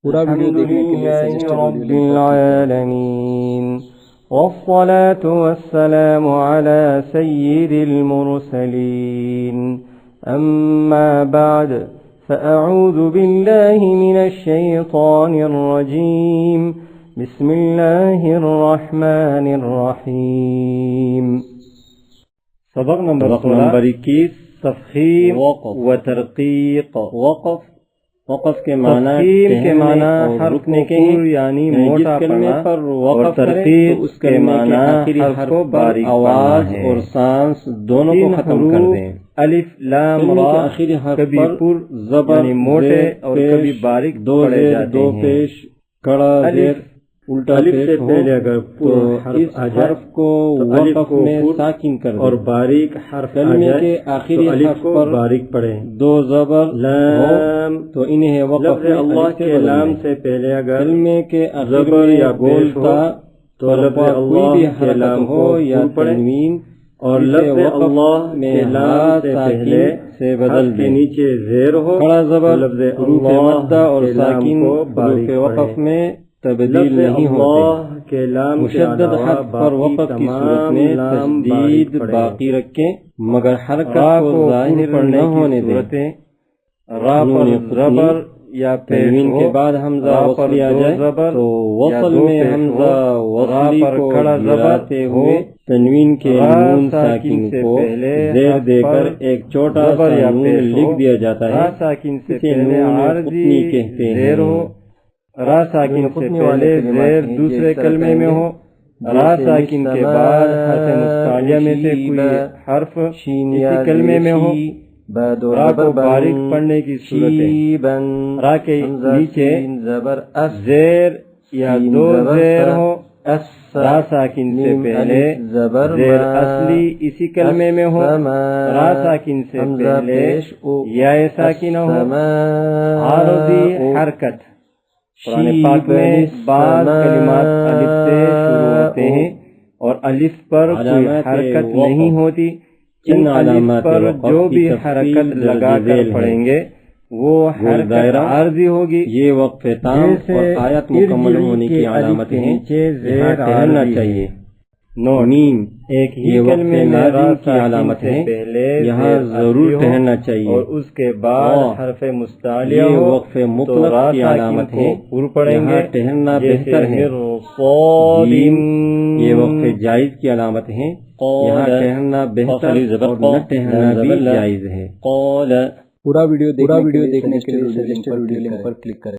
پورا ویڈیو دیکھنے کے لیے رب العالمین والصلاة والسلام على سید المرسلین اما بعد فأعوذ باللہ من الشیطان الرجیم بسم اللہ الرحمن الرحیم۔ سبق نمبر 21 تفخیم و ترقیق۔ وقف کے معنی رکنے کے یعنی موٹا پڑھنا، اور ترقیق اس کے معنی حرف کو باریک آواز اور سانس دونوں کو ختم کر دیں۔ الف لام را کبھی پر زبر یعنی موٹے اور کبھی باریک دو زیر دو پیش کڑا زیر الٹا الف سے پہلے اگر اس حرف کو وقف میں ساکن کر دیں اور باریک حرف کلمے کے آخری حرف پر باریک پڑھیں، دو زبر لام تو انہیں وقف میں اللہ کے لام سے پہلے اگر کلمے کے زبر یا گول تھا تو لفظ اللہ کے لام ہو یا تنوین، اور لفظ اللہ میں لام سے پہلے سے بدل کے نیچے زیر ہو، کڑا زبر لفظ اللہ اور ساکن حروف وقف میں تبدیل نہیں ہوتے۔ مشدد حرف پر وقف کی صورت میں تشدید باقی رکھیں مگر حرکت کو ظاہر نہ ہونے دیں۔ را پر زبر یا تنوین کے بعد حمزہ وصلی آ جائے تو وصل میں حمزہ وصلی کو گراتے ہوئے تنوین کے نون ساکن کو زیر دے کر ایک چھوٹا سا نون لکھ دیا جاتا ہے، اسے نون قطنی کہتے ہیں۔ را ساکن سے پہلے زیر دوسرے کلمے میں ہو، را ساکن کے بعد حرف مستعلیہ میں سے کوئی حرف اسی کلمے میں ہو، را کو باریک پڑھنے کی صورت ہے۔ را کے نیچے زیر یا دو زیر ہو، را ساکن سے پہلے زیر اصلی اسی کلمے میں ہو، را ساکن سے پہلے یا ساکنہ ہو۔ عارضی حرکت قرآن پاک میں بعض کلمات الف سے شروع ہوتے ہیں اور الف پر کوئی حرکت نہیں ہوتی، ان الف پر جو بھی حرکت لگا کر پڑھیں گے وہ حرکت عارضی ہوگی۔ یہ وقف تام اور آیت مکمل ہونے کی علامتیں ہیں، یہاں ٹھہرنا چاہیے۔ نیم ایک ہی کلمے میں راز کی علامت ہے، یہاں ضرور ٹھہرنا چاہیے، اور اس کے بعد حرف مستعلیہ وقف مطلق کی علامت ہے، یہاں ٹھہرنا بہتر ہے۔ یہ وقف جائز کی علامت ہے، یہاں ٹھہرنا بہتر اور نہ ٹھہرنا بھی جائز ہے۔ پورا ویڈیو دیکھنے کے لیے سجیسٹڈ ویڈیو لنک پر کلک کریں۔